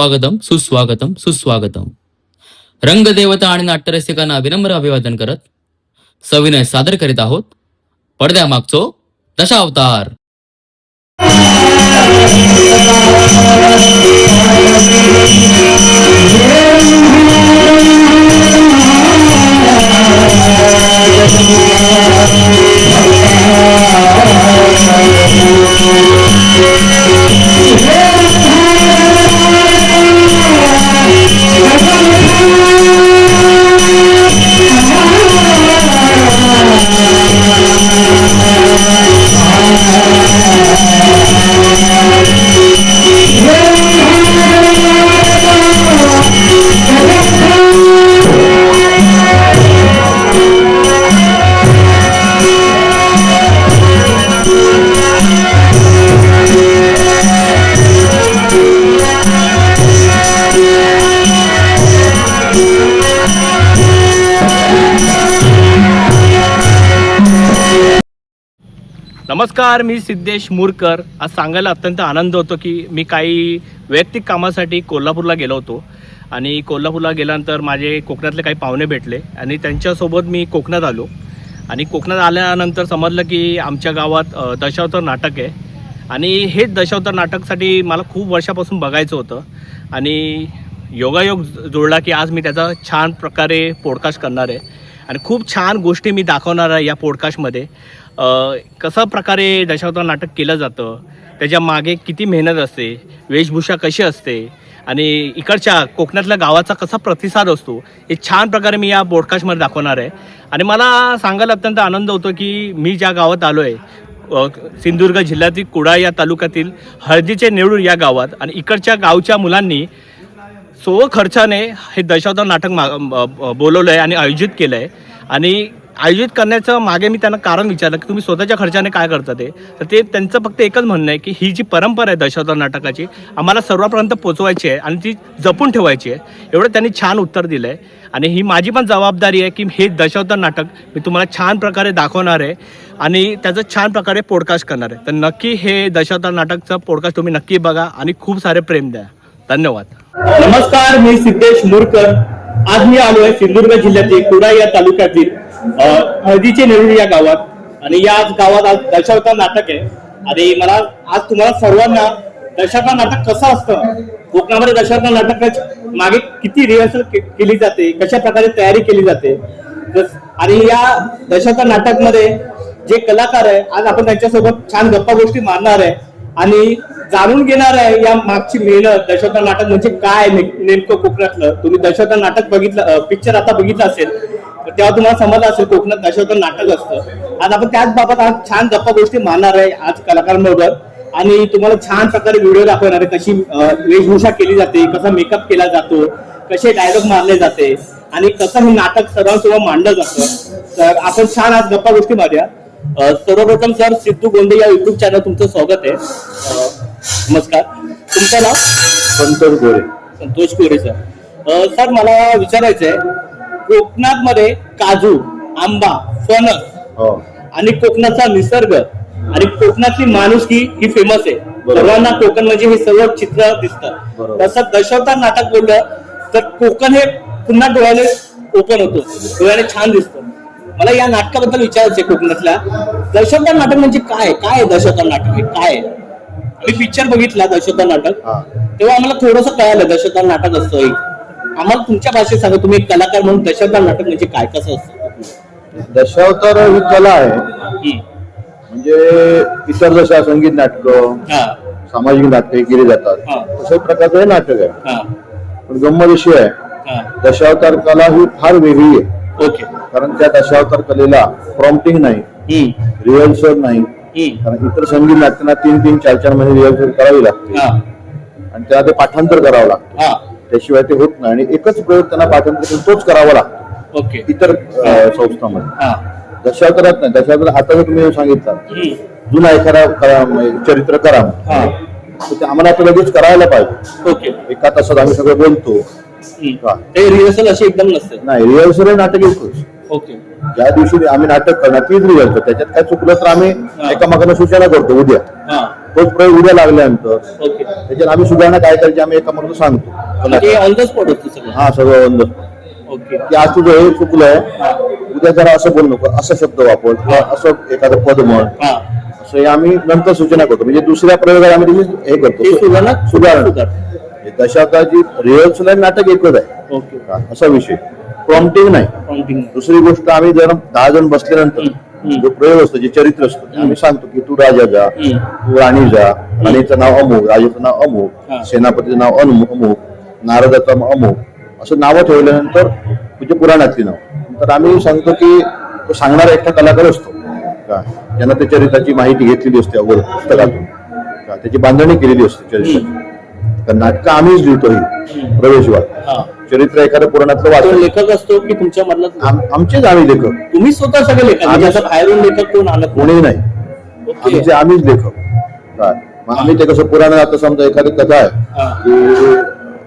स्वागतम सुस्वागतम सुस्वागतम. रंगदेवता आणि नाट्यरसिकांना विनम्र अभिवादन करत सविनय सादर करीत आहोत पडद्यामागचो दशावतार. नमस्कार, मी सिद्धेश मुरकर. आज सांगायला अत्यंत आनंद होतो की मी काही वैयक्तिक कामासाठी कोल्हापूरला गेलो होतो आणि कोल्हापूरला गेल्यानंतर माझे कोकणातले काही पाहुणे भेटले आणि त्यांच्यासोबत मी कोकणात आलो आणि कोकणात आल्यानंतर समजलं की आमच्या गावात दशावतार नाटक आहे आणि हे दशावतार नाटकसाठी मला खूप वर्षापासून बघायचं होतं आणि योगायोग जुळला की आज मी त्याचा छान प्रकारे पॉडकास्ट करणार आहे आणि खूप छान गोष्टी मी दाखवणार आहे या पॉडकास्टमध्ये. कशा प्रकारे दशावतार नाटक केलं जातं, त्याच्या मागे किती मेहनत असते, वेशभूषा कशी असते आणि इकडच्या कोकणातल्या गावाचा कसा प्रतिसाद असतो हे छान प्रकारे मी या पॉडकास्टमध्ये दाखवणार आहे. आणि मला सांगायला अत्यंत आनंद होतो की मी ज्या गावात आलो आहे सिंधुदुर्ग जिल्ह्यातील कुडाळ या तालुक्यातील हळदीचे नेरूळ या गावात आणि इकडच्या गावच्या मुलांनी खर्चाने हे दशावतार नाटक बोलवलं आहे आणि आयोजित केलं आहे. आणि आयोजित करण्याचं मागे मी त्यांना कारण विचारलं की तुम्ही स्वतःच्या खर्चाने काय करता ते, तर ते त्यांचं फक्त एकच म्हणणं आहे की ही जी परंपरा आहे दशावतार नाटकाची आम्हाला सर्वांपर्यंत पोचवायची आहे आणि ती जपून ठेवायची आहे. एवढं त्यांनी छान उत्तर दिलं आहे आणि ही माझी पण जबाबदारी आहे की हे दशावतार नाटक मी तुम्हाला छान प्रकारे दाखवणार आहे आणि त्याचं छान प्रकारे पॉडकास्ट करणार आहे. तर नक्की हे दशावतार नाटकचं पॉडकास्ट तुम्ही नक्की बघा आणि खूप सारे प्रेम द्या. धन्यवाद. नमस्कार, मी सिद्धेश मुरकर. आज मी आलो आहे सिंधुदुर्ग जिल्ह्यातील कुडाळ या तालुक्यातील हळदीचे नेरूळ या गावात आणि या गावात आज दशावतार नाटक आहे आणि मला आज तुम्हाला सर्वांना दशावतार नाटक कसं असतं, कोकणामध्ये दशावतार नाटकाच्या मागे किती रिहर्सल केली जाते, कशा प्रकारे तयारी केली जाते आणि या दशावतार नाटक मध्ये जे कलाकार आहे आज आपण त्यांच्यासोबत छान गप्पा गोष्टी मारणार आहे आणि जाणून घेणार आहे या मागची मेहनत. दशावतार नाटक म्हणजे काय नेमकं कोकणातलं. तुम्ही दशावतार नाटक बघितलं, पिक्चर आता बघितलं असेल तेव्हा तुम्हाला समजलं असेल कोकणात दशावतार नाटक असतं. आज आपण त्याच बाबत आज छान गप्पा गोष्टी मारणार आहे आज कलाकारांबरोबर आणि तुम्हाला छान प्रकारे व्हिडिओ दाखवणार आहे कशी वेशभूषा केली जाते, कसा मेकअप केला जातो, कसे डायलॉग मारले जाते आणि कसं हे नाटक सर्वांसमोर मांडलं जातं. तर आपण छान आज गप्पा गोष्टी मारूया. सर्वप्रथम सर, सिद्धू गोंडे या युट्यूब चॅनल तुमचं स्वागत आहे. नमस्कार, तुमचं नाव? संतोष गोरे. संतोष गोरे सर. सर मला विचारायचं आहे, कोकणात मध्ये काजू, आंबा, फणस आणि कोकणाचा निसर्ग आणि कोकणातली माणुसकी ही फेमस आहे. सर्वांना कोकण म्हणजे हे सर्व चित्र दिसतं. तसं दशावतार नाटक बोललं तर कोकण हे पुन्हा डोळ्याने ओपन होतो, डोळ्याने छान दिसतं. मला या नाटकाबद्दल विचारायचं आहे, कोकणातल्या दशावतार नाटक म्हणजे काय, काय दशावतार नाटक हे काय? मी पिक्चर बघितला दशावतार नाटक, तेव्हा आम्हाला थोडंसं कळालं दशावतार नाटक असतं. आम्हाला तुमच्या भाषेत सांगा, तुम्ही एक कलाकार म्हणून दशावतार नाटक म्हणजे काय, कसं असतं? दशावतार ही कला आहे म्हणजे इतर जशा संगीत नाटकं, सामाजिक नाटकं केली जातात तशाच प्रकारचं हे नाटक आहे. पण गंमत अशी आहे, दशावतार कला ही फार वेगळी आहे. ओके. कारण त्या दशावतार कलेला प्रॉम्प्टिंग नाही, रिहर्सल नाही. कारण इतर संगीत नाटकांना 3-3, 4-4 महिने रिहर्सल करावी लागते आणि त्याला ते पाठांतर करावं लागतं, त्याशिवाय ते होत नाही. आणि एकच प्रयोग त्यांना पाठांतर करून तोच करावा लागतो. ओके. इतर संस्थांमध्ये दशावतारात नाही. दशावतार आता जर तुम्ही सांगितलं जुना एखादा चरित्र करा तर ते आम्हाला आता लगेच करायला पाहिजे. ओके. एका तासात आम्ही सगळं बोलतो. ते रिहर्सल अशी एकदम नसते. नाही, रिहर्सल नाटक एकच. ओके. ज्या दिवशी आम्ही नाटक करणार तीच रिहर्सल. त्याच्यात काय चुकलं तर आम्ही एकामेकांना सूचना करतो उद्या तोच प्रयोग उद्या लागल्यानंतर ओके त्याच्यात आम्ही सुधारणा काय करायची आम्ही एकामध्ये सांगतो म्हणजे ऑन द स्पॉट असतं सगळं हा सगळं बंद ओके की आज तुझं हे चुकलंय उद्या जरा असं बोल नको असा शब्द वापर किंवा असं एखादं पद म्हण हा असं हे आम्ही नंतर सूचना करतो म्हणजे दुसऱ्या प्रयोगात आम्ही हे ते करतो सुधारणा दशावताराची रिहर्सल नाटक एकच आहे ओके असा विषय प्रॉम्प्टिंग नाही काउंटिंग दुसरी गोष्ट आम्ही जर 10 जण बसल्यानंतर जो प्रयोग असतो जे चरित्र असतं ते आम्ही सांगतो की तू राजा जा तू राणी जा राणीचं नाव अमुक राजाचं नाव अमुक सेनापतीचं नाव अमुक नारदाचं नाव अमुक असं नावं ठेवल्यानंतर म्हणजे पुराणातली नाव तर आम्ही सांगतो की तो सांगणारा एकटा कलाकार असतो का ज्यांना त्या चरित्राची माहिती घेतलेली असते अगोदर पुस्तकातून का त्याची बांधणी केलेली असते चरित्राची तर नाटकं आम्हीच लिहितो ही प्रवेशवाद चरित्र एखाद्या पुराणातलं तो वाचतो लेखक असतो की तुमच्या मधला आमचेच आम्ही लेखक तुम्ही स्वतः सगळे लेखक म्हणजे असं बाहेरून लेखक कोण आणत कोणी नाही ओके आम्हीच लेखक काय मग आम्ही ते कसं पुराणात आता समजा एखादी कथा आहे की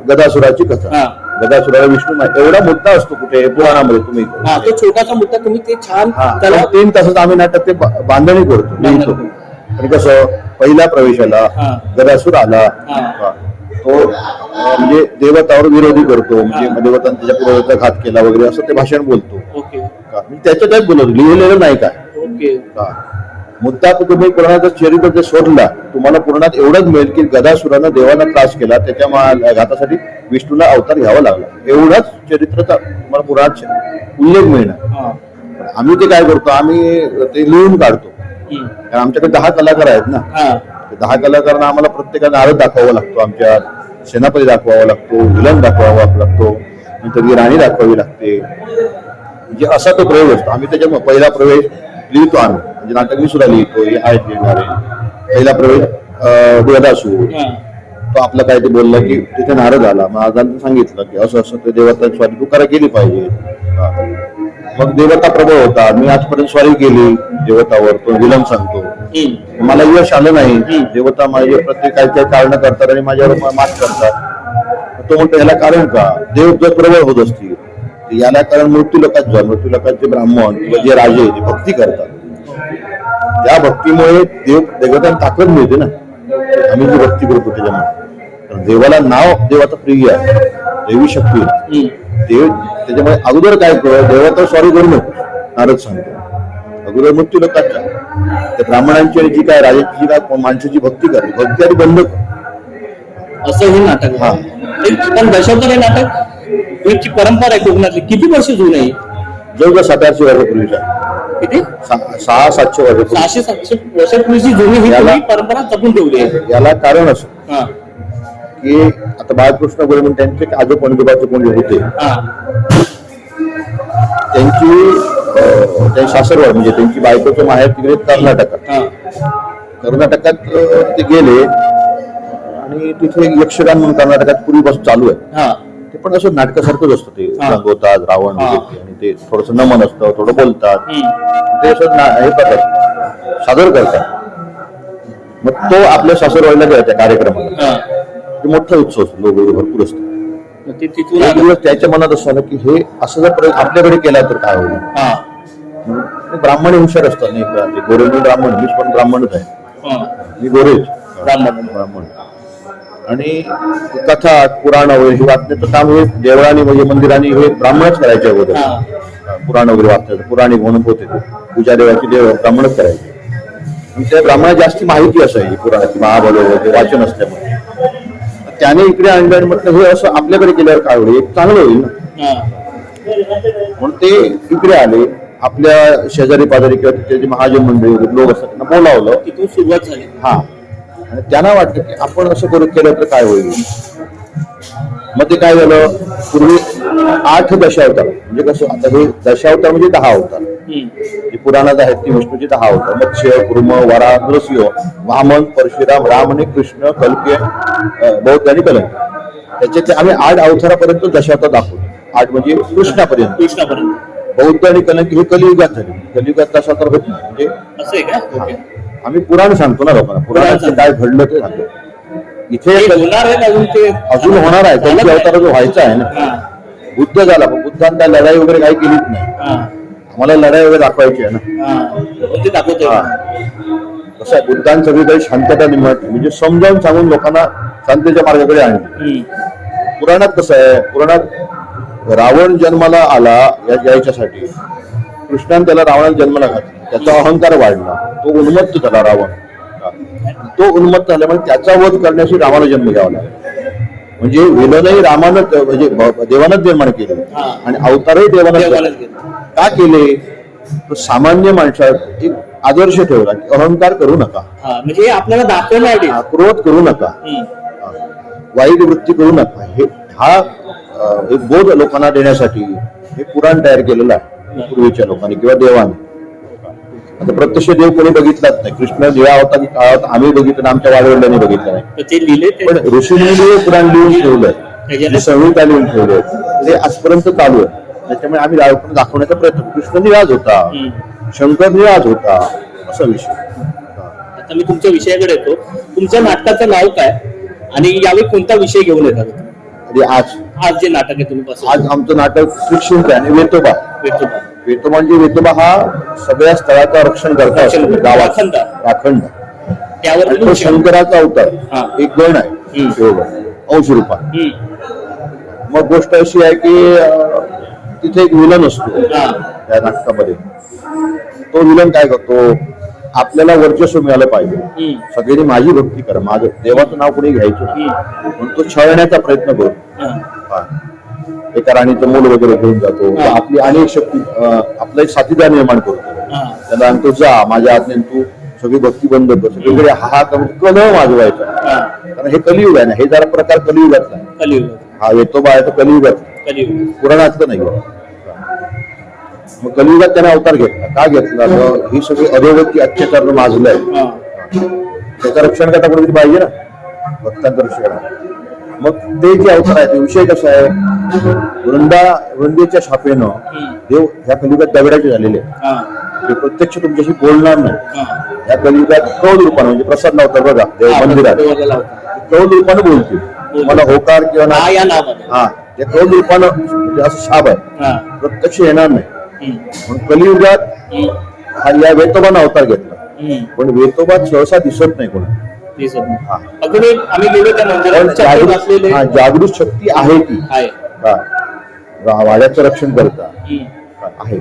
गदासुराची कथा गदासुराला विष्णू माहिती एवढा मुद्दा असतो कुठे पुराणामध्ये तुम्ही हा तो छोटासा मुद्दा तुम्ही ते छान त्याला त्याला 3 तासात आम्ही नाटक ते बांधणी करतो लिहितो आणि कसं पहिल्या प्रवेशाला गदासुर आला तो म्हणजे देवतावर विरोधी करतो म्हणजे देवतांनी त्याच्या पूर्वजाचा घात केला वगैरे असं ते भाषण बोलतो ओके त्याच्यातच बोलतो लिहिलेलं नाही काय ओके मुद्दा तुम्ही पुराणाचं चरित्र जर शोधला तुम्हाला पुराणात एवढंच मिळेल की गदासुरानं देवांना त्रास केला त्याच्या घातासाठी विष्णूला अवतार घ्यावा लागला एवढाच चरित्राचा तुम्हाला पुराणात उल्लेख मिळणार आम्ही ते काय करतो आम्ही ते लिहून काढतो कारण आमच्याकडे 10 कलाकार आहेत ना 10 कलाकारांना आम्हाला प्रत्येकाला नारद दाखवावा लागतो आमच्या सेनापती दाखवावा लागतो विलन दाखवावा लागतो नंतर ती राणी दाखवावी लागते म्हणजे असा तो प्रयोग असतो आम्ही त्याच्यामुळे पहिला प्रवेश लिहितो आम्ही म्हणजे नाटक मी सुद्धा लिहितो हे आहेत लिहिणारे पहिला प्रवेश गदासूर तो आपलं काय ते बोलला की तिथे नारद आला महाराजांनी सांगितलं की असं असं ते देवता स्वारी तुकारा केली पाहिजे मग देवता प्रबळ होता मी आजपर्यंत स्वारी केली देवतावर तो विलन सांगतो मला यश आलं नाही देवता माझे प्रत्येक काही कारण करतात आणि माझ्यावर मात करतात तो म्हणतो याला कारण का देव जर प्रबळ होत असतील याला कारण मृत्यू लोकांचे ब्राह्मण किंवा जे राजे ते भक्ती करतात त्या भक्तीमुळे देवतांना ताकद मिळते ना आम्ही जी भक्ती करतो त्याच्यामुळे देवाला नाव देवाचं प्रिय आहे देवी शक्ती देव त्याच्यामुळे अगोदर काय कर देवता स्वारी करू नको नारद सांगतो अगोदर मृत्यू लोकांच्या त्या ब्राह्मणांची आणि जी काय राजाची जी काय माणसाची भक्ती करते भक्ती आणि बंद कर असं हे नाटक पण दशावतार हे नाटक एक परंपरा आहे कोकणातली किती वर्ष जुनं आहे जवळजवळ 700 वर्षापूर्वीचा किती 600-700 वर्षापूर्वी 600-700 वर्षापूर्वीची जुनी ही तुम्ही परंपरा जपून ठेवली आहे याला कारण असं की आता बाळकृष्ण गोरे म्हणून त्यांचे आजो पंडोबाचे कोण होते त्यांची सासरवाड म्हणजे त्यांची बायकोचं माहेर तिकडे कर्नाटकात ते गेले आणि तिथे यक्षगान म्हणून कर्नाटकात पूर्वीपासून चालू आहे ते पण असं नाटकासारखंच असतं ते रंगवतात रावण वगैरे आणि ते थोडस नमन असतं थोडं बोलतात ते असं हे करतात सादर करतात मग तो आपल्या सासरवाडीला गेला त्या कार्यक्रमाला मोठा उत्सव असतो लोक भरपूर असतो त्याच्या मनात असतं ना की हे असं जर आपल्याकडे केला तर काय होईल ब्राह्मण हुशार असतात नाही गोरे ब्राह्मण मी पण ब्राह्मणच आहे मी गोरेच ब्राह्मण आणि कथा पुराण वगैरे हे वाचण्याचं काम हे देवळानी म्हणजे मंदिरांनी हे ब्राह्मणच करायचे अगोदर पुराण वगैरे वाचण्याचं पुराणी म्हणून होते ते पूजा देवाची देव ब्राह्मणच करायचे आणि त्या ब्राह्मणाला जास्ती माहिती असायची पुराणाची महाभारत वाचन असल्यामुळे त्याने इकडे आणलं आणि म्हटलं हे असं आपल्याकडे केल्यावर काय होईल एक चांगलं होईल ना म्हणून ते इकडे आले आपल्या शेजारी पाजारी किंवा तिथे जे महाजन मंडळी लोक असतात त्यांना बोलावलं तिथून सुरुवात झाली आणि त्यांना वाटलं की आपण असं करू केलं तर काय होईल मग ते काय झालं पूर्वी 8 दशावतार म्हणजे कसं आता हे दशावतार म्हणजे 10 अवतार जी पुराणात आहेत ती विष्णूची 10 अवतार मत्स्य कुर्म वरा नृसिंह वामन परशुराम राम आणि कृष्ण कल्के बौद्ध आणि कलंक त्याच्यातले आम्ही 8 अवतारापर्यंत दशावतार दाखवतो 8 म्हणजे कृष्णापर्यंत बौद्ध आणि कलंक हे कलियुगात झाले कलियुगात दशावतार होत नाही म्हणजे असं आहे का आम्ही पुराण सांगतो ना लोकांना पुराणाचं काय घडलं ते सांगतो इथे अजून होणार आहे त्यांची अवतार जो व्हायचा आहे ना बुद्ध झाला पण बुद्धांनी काय लढाई वगैरे काही केलीच नाही आम्हाला लढाई वगैरे दाखवायची आहे ना कसं आहे, बुद्धांनी सगळीकडे शांतता निर्माण म्हणजे समजावून सांगून लोकांना शांततेच्या मार्गाकडे आणली. पुराणात कसं आहे, पुराणात रावण जन्माला आला याच्यासाठी कृष्णाने त्याला रावणाला जन्माला घातला, त्याचा अहंकार वाढला, तो उन्मत्त झाला रावण. तो उन्मत्त झाल्यामुळे त्याचा वध करण्यासाठी रामाला जन्म घ्यावा लागला. म्हणजे विलनही रामानं म्हणजे देवानंच निर्माण केले आणि अवतारही देवानंच का केले, तर सामान्य माणसात एक आदर्श ठेवला की अहंकार करू नका, म्हणजे आपल्याला दाखवण्यासाठी क्रोध करू नका, वाईट वृत्ती करू नका. हा एक बोध लोकांना देण्यासाठी हे पुराण तयार केलेलं आहे पूर्वीच्या लोकांनी किंवा देवाने. आता प्रत्यक्ष देव कोणी बघितलाच नाही. कृष्ण देवा होता की काळ होता आम्ही बघितलं, आमच्या वाडवडिलांनी बघितलं नाही. ते लिहिले पण ऋषीमुनी पुराण लिहून ठेवलंय, संहिता लिहून ठेवलंय, ते आजपर्यंत चालू आहे. त्याच्यामुळे आम्ही दाखवण्याचा प्रयत्न, कृष्ण निराज होता, शंकर निराज होता, असा विषय. आता मी तुमच्या विषयाकडे येतो. तुमच्या नाटकाचं नाव काय आणि यावेळी कोणता विषय घेऊन येतात? आज जे नाटक आहे तुम्ही आज आमचं नाटक शिक्षण आणि वेतोबा. वेतोबा म्हणजे वेतोबा हा सगळ्या स्थळाचं रक्षण करता गावात राखंड. तो शंकराचा अवतार एक गण आहे अंश रूपा. मग गोष्ट अशी आहे की तिथे एक विलन असतो त्या नाटकामध्ये. तो विलन काय करतो, आपल्याला वर्चस्व मिळालं पाहिजे, सगळ्यांनी माझी भक्ती करा, माझं देवाचं नाव कोणी घ्यायचं नाही म्हणून तो छळण्याचा प्रयत्न करतो. एका राणीचं मूल वगैरे घेऊन जातो, आपली अनेक शक्ती आपला एक साथीदार निर्माण करतो, त्याला आणतो जा माझ्या आज्ञेने तू सगळी भक्ती बंद कर, सगळीकडे हा कलह वाजवायचा. कारण हे कलियुग आहे ना, हे जरा प्रकार कलियुगातला आहे. हा वेतोबा आहे तो कलियुगातला, पुराणातलं नाही. मग कलियुगात त्याने अवतार घेतला. का घेतला, तर ही सगळी अधोगती अत्याचार माजलंय, त्याचं रक्षण करता कोणीतरी पाहिजे ना, भक्तांचं रक्षण. मग ते जे अवतार आहे ते विषय कसा आहे, वृंदेच्या शापेनं देव ह्या कलियुगात दगडाचे झालेले, ते प्रत्यक्ष तुमच्याशी बोलणार नाही. या कलियुगात कौल रूपानं म्हणजे प्रसाद लावतात बघा देव मंदिरात, कौल रूपानं बोलतील मला होकार किंवा हा ते कौल रूपानं म्हणजे असं शाप आहे, प्रत्यक्ष येणार नाही. म्हणून कलियुगात हा या वेतोबानं अवतार घेतला, पण वेतोबा सहसा दिसत नाही कोणी. जागृत शक्ती आहे ती वाड्याचं रक्षण करता आहे.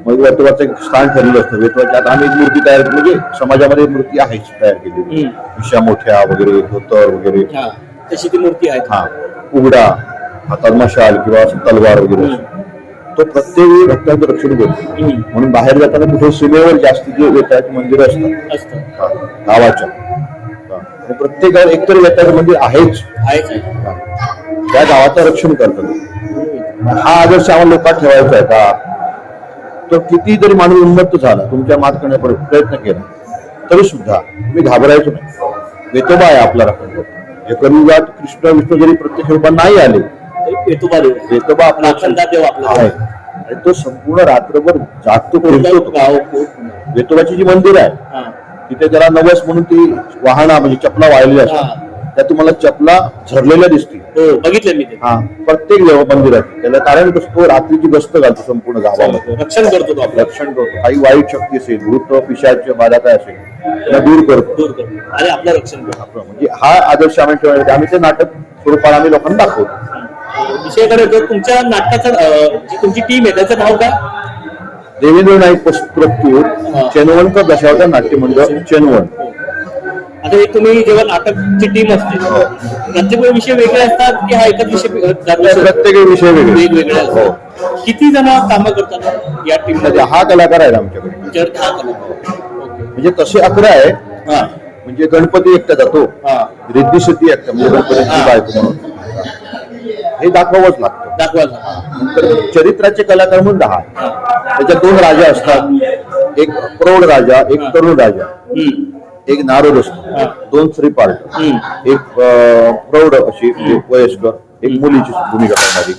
मग वेतोबाचं एक स्थान ठरलेलं असतं. वेतोबाच्या आता आम्ही एक मूर्ती तयार म्हणजे समाजामध्ये मूर्ती आहेच तयार केलेली, विषया मोठ्या वगैरे धोतर वगैरे तशी ती मूर्ती आहे. हा उघडा हातात मशाल किंवा तलवार वगैरे, तो प्रत्येक वेळी भक्तांचं रक्षण करतो. म्हणून बाहेर जाताना कुठे सीमेवर जास्तीचे वेताळाची मंदिरं असतात गावाच्या, प्रत्येक गावात एकतरी वेताळाचं मंदिर आहेच, त्या गावाचं रक्षण करतात. हा आदर्श आम्हाला लोकांत ठेवायचा आहे का, तो किती जरी माणूस उन्मत्त झाला तुमच्या मात करण्याचा प्रयत्न केला तरी सुद्धा तुम्ही घाबरायचं नाही. वेतोबा आहे आपला रक्षण. या कलियुगात कृष्ण विष्णू जरी प्रत्यक्ष रूपात नाही आले, वेतोबा आपला आहे आणि तो संपूर्ण रात्रभर जागतो फिरतो. वेतोबाची जी मंदिर आहे तिथे त्याला नवस म्हणून ती वाहना म्हणजे चपला वाहिलेल्या असतात, त्या तुम्हाला चपला झरलेल्या दिसतील, बघितलं मी. हा प्रत्येक मंदिरात त्याला कारण तो रात्रीची गस्त घालतो संपूर्ण गावामध्ये, रक्षण करतो. रक्षण करतो. काही वाईट शक्ती असेल, भूत पिशाच बाधा काय असेल त्याला दूर करतो आणि आपलं रक्षण करतो. म्हणजे हा आदर्श आम्ही ठेवण्यासाठी आम्ही ते नाटक स्वरूपात आम्ही लोकांना दाखवतो. विषयाकडे तुमच्या नाटकाचं जी तुमची टीम आहे त्याचं नाव काय? देवेंद्र नाईक प्रस्तुत चेनवणकर दशावतार नाट्य मंडळ चेनवण. आता हे तुम्ही जेव्हा नाटकची टीम असते प्रत्येक विषय वेगळे असतात की हा एकच विषय? प्रत्येक विषय वेगवेगळे असतात. किती जण काम करतात या टीम मध्ये? 10 कलाकार आहेत आमच्याकडे. 10 कलाकार म्हणजे तसे 11 आहे. म्हणजे गणपती एकटा जातो, रिद्धी सिद्धी एकटा म्हणजे गणपतीची बायको म्हणून हे दाखवावंच लागतं. नंतर चरित्राचे कलाकार म्हणून 10. त्याच्यात 2 राजा असतात, एक प्रौढ राजा, एक तरुण राजा, एक नारद असतो, 2 श्रीपाल, एक प्रौढ अशी वयस्कर, एक मुलीची भूमिका करणारी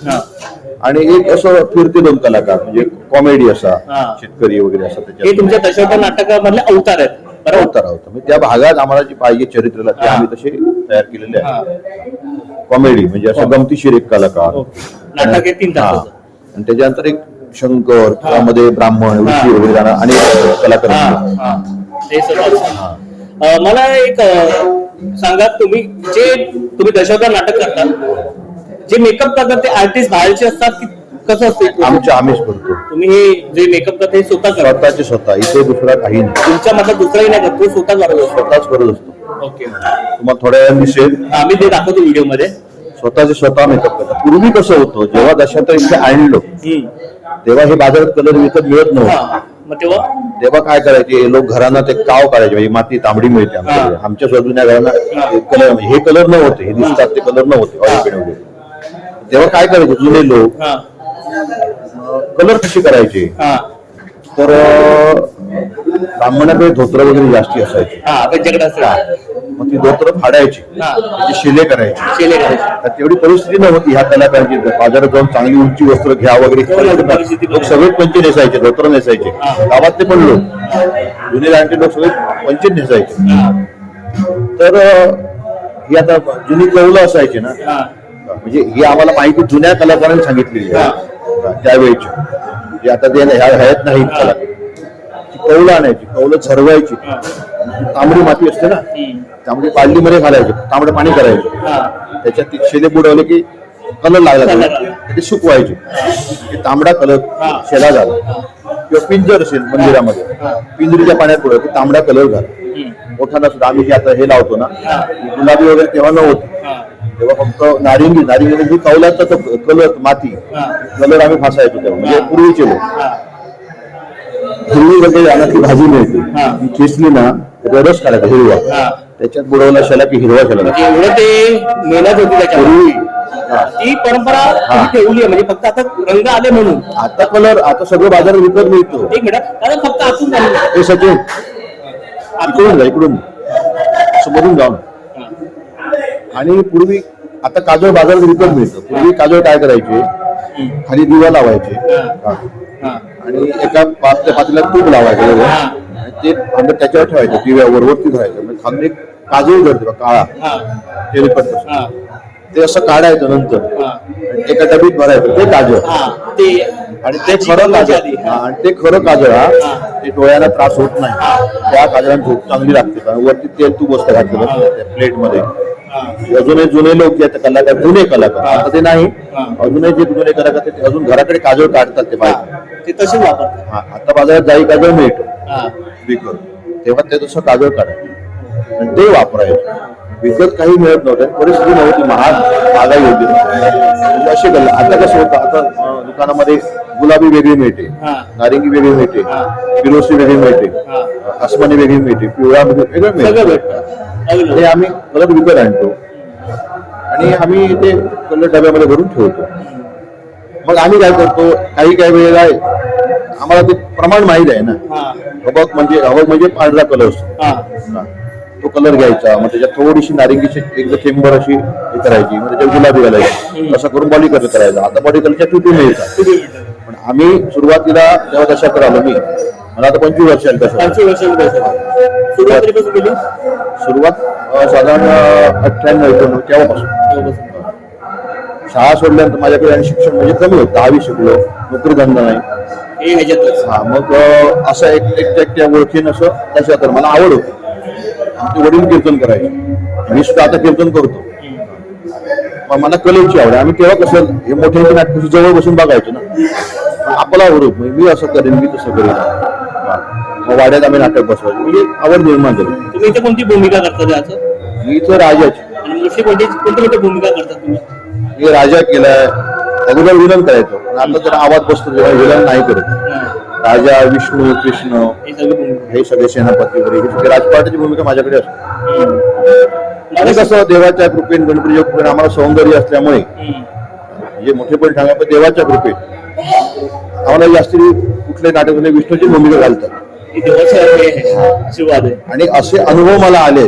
आणि एक असं फिरते 2 कलाकार म्हणजे कॉमेडी असा शेतकरी वगैरे असा. त्याच्यात तुमच्या दशावतार नाटकामधले अवतार आहेत. अवतार त्या भागात आम्हाला जे पाहिजे चरित्राला ते आम्ही तसे तयार केलेले आहे. कॉमेडी म्हणजे असं गमतीशीर एक कलाकार, नाटक 3 तास, आणि त्याच्यानंतर एक शंकर त्यामध्ये ब्राह्मण ऋषी वगैरे आणि कलाकार. मला एक सांगा, तुम्ही दशावतार नाटक करता, जे मेकअप करतात ते आर्टिस्ट बाहेरचे असतात की कसं असतं? आम्हीच करतो. तुम्ही हे जे मेकअप करता हे स्वतः करता? स्वतः इथे दुसरा काही नाही. तुमच्या मतात दुसराही नाही करतो, स्वतः करत असतो? स्वतःच करत असतो. ओके, तुम्हाला थोड्या वेळाने दिसेल आम्ही ते दाखवतो व्हिडिओ मध्ये. स्वतः मेकअप करतात. पूर्वी कसं होतं, जेव्हा दशावतार इथे आणलो तेव्हा हे बाजारात कलर विकत मिळत नव्हतं. मग तेव्हा काय करायचे लोक, घरांना ते काव काढायचे, म्हणजे माती तांबडी मिळते आमच्या जुन्या घरांना कलर, हे कलर नव्हते, हे दिसतात ते कलर नव्हते ऑइल वगैरे. तेव्हा काय करायचे जुने लोक, कलर कशी करायचे, तर ब्राह्मणाकडे धोत्र वगैरे जास्ती असायचे, मग ती धोत्र फाडायची, त्याचे शिले करायचे. तर तेवढी परिस्थिती नव्हती ह्या कलाकारांची बाजारात जाऊन चांगली उंची वस्त्र घ्या वगैरे. लोक सगळे पंचे नेसायचे, धोत्र नेसायचे. गावातले पण लोक, जुने जाणते लोक सगळे पंचे नेसायचे. तर ही आता जुनी कौलं असायची ना, म्हणजे ही आम्हाला माहिती जुन्या कलाकारांनी सांगितलेली त्यावेळेची, जे आता ते हयात नाही. कौलं आणायची, कौलं झरवायची, तांबडी माती असते ना, त्यामध्ये बादलीमध्ये घालायचे, तांबडं पाणी करायचं, त्याच्यात शेले बुडवले की कलर लागला, ते सुकवायचे. तांबडा कलर शेला झाला, किंवा पिंजर असेल मंदिरामध्ये, पिंजरीच्या पाण्यात बुडवलं तांबडा कलर झाला. मोठा सुद्धा आम्ही जे आता हे लावतो ना, गुलाबी वगैरे तेव्हा नव्हती, तेव्हा फक्त नारिंगी म्हणजे कौलाचा कलर, माती कलर आम्ही फासायचो तेव्हा. म्हणजे पूर्वीचे लोक हिरवी वगैरे आणत भाजी मिळते, ती खेचली ना रस काढायचा हिरवा, त्याच्यात बुडवला शेला की हिरवा शेला. एवढं ते मेहनत होती त्याच्यापूर्वी, ती परंपरा ठेवली आहे. म्हणजे फक्त आता रंग आले म्हणून आता कलर, आता सगळं बाजारात विकत मिळतो. एक मिनिट, फक्त आतून हे सचिन इकडून समोरून जाऊन. आणि पूर्वी आता काजळ बाजारात विकत मिळतं. पूर्वी काजळ काय करायचे, खाली दिवा लावायचे आणि एका पातेल्यात तूप लावायचं आणि ते भांड त्याच्यावर ठेवायचं, दिव्यावर वरती ठेवायचं. म्हणजे खाली एक काजळ जळते काळा तेलकट, ते असं काढायचं, नंतर एका डबीत भरायचं ते काजळ. आणि ते खरं काजळ, आणि ते खरं काजळ ते डोळ्यांना त्रास होत नाही. त्या काजळांची झोप चांगली लागते, कारण वरती तेल तूप असतं घातलेलं त्या प्लेट मध्ये. अजूनही जुने लोक जे कलाकार, जुने कलाकार, आता ते नाही, अजूनही जे जुने कलाकार ते अजून घराकडे काजळ काढतात, ते पाहिजे तसेच वापरतात. आता बाजारात जाई काजळ मिळतो विकत, तेव्हा ते तसं काजळ काढायचं ते वापरायचं. विकत काही मिळत नव्हतं, परिस्थिती नव्हती, महागाई होती. म्हणजे असे कलर. आता कसं होतं, आता दुकानामध्ये गुलाबी वेगळी मिळते, नारिंगी वेगळी मिळते, फिरोसी वेगळी मिळते, आसमानी वेगळी मिळते, पिवळा वेगळं मिळतं. हे आम्ही कलर विकत आणतो आणि आम्ही ते कलर डब्यामध्ये भरून ठेवतो. मग आम्ही काय करतो, काही वेळेला आम्हाला ते प्रमाण माहीत आहे ना, हबक म्हणजे पांढरा कलर असतो, तो कलर घ्यायचा, मग त्याच्यात थोडीशी नारिंगीची एक चेंबर अशी हे करायची, मग त्याच्यात गुलाबी घालायची, असं करून बॉडी कलर करायचा. आता बॉडी कलरच्या ट्यूब मिळतात. पण आम्ही सुरुवातीला जेव्हा दशावतार आलो, मला आता 25 वर्ष सुरुवात साधारण 98-99 तेव्हापासून. शाळा सोडल्यानंतर माझ्याकडे आणि शिक्षण म्हणजे कमी होतं, 10वी शिकलो, नोकरी धंदा नाही. मग असं एकट्या ओळखीन असं दशावतार मला आवड होती. आमचे वडील कीर्तन करायचे, मी सुद्धा आता कीर्तन करतो. मग मला कलेची आवड. आम्ही तेव्हा कसं हे मोठे नाटक जवळ बसून बघायचो ना, आपला आवडत मी असं करेन, मी तसं करेन. मग वाड्यात आम्ही नाटक बसवायचो, म्हणजे आवड निर्माण झाली. तुम्ही इथे कोणती भूमिका करता? मी इथं राजाची. कोणती भूमिका करता तुम्ही? मी राजा केलाय, अगोदर विलन करायचो, आता जर आवाज बसतो तेव्हा विलन नाही करत. राजा, विष्णू, कृष्ण हे सगळे सेनापती वगैरे हे सगळे राजपाटाची भूमिका माझ्याकडे असते. आणि कसं देवाच्या कृपेने, गणपतीच्या कृपेने आम्हाला सौंदर्य असल्यामुळे, म्हणजे मोठेपण सांगा पण देवाच्या कृपेत आम्हाला जास्ती कुठले नाटक विष्णूची भूमिका घालतात. आणि असे अनुभव मला आले,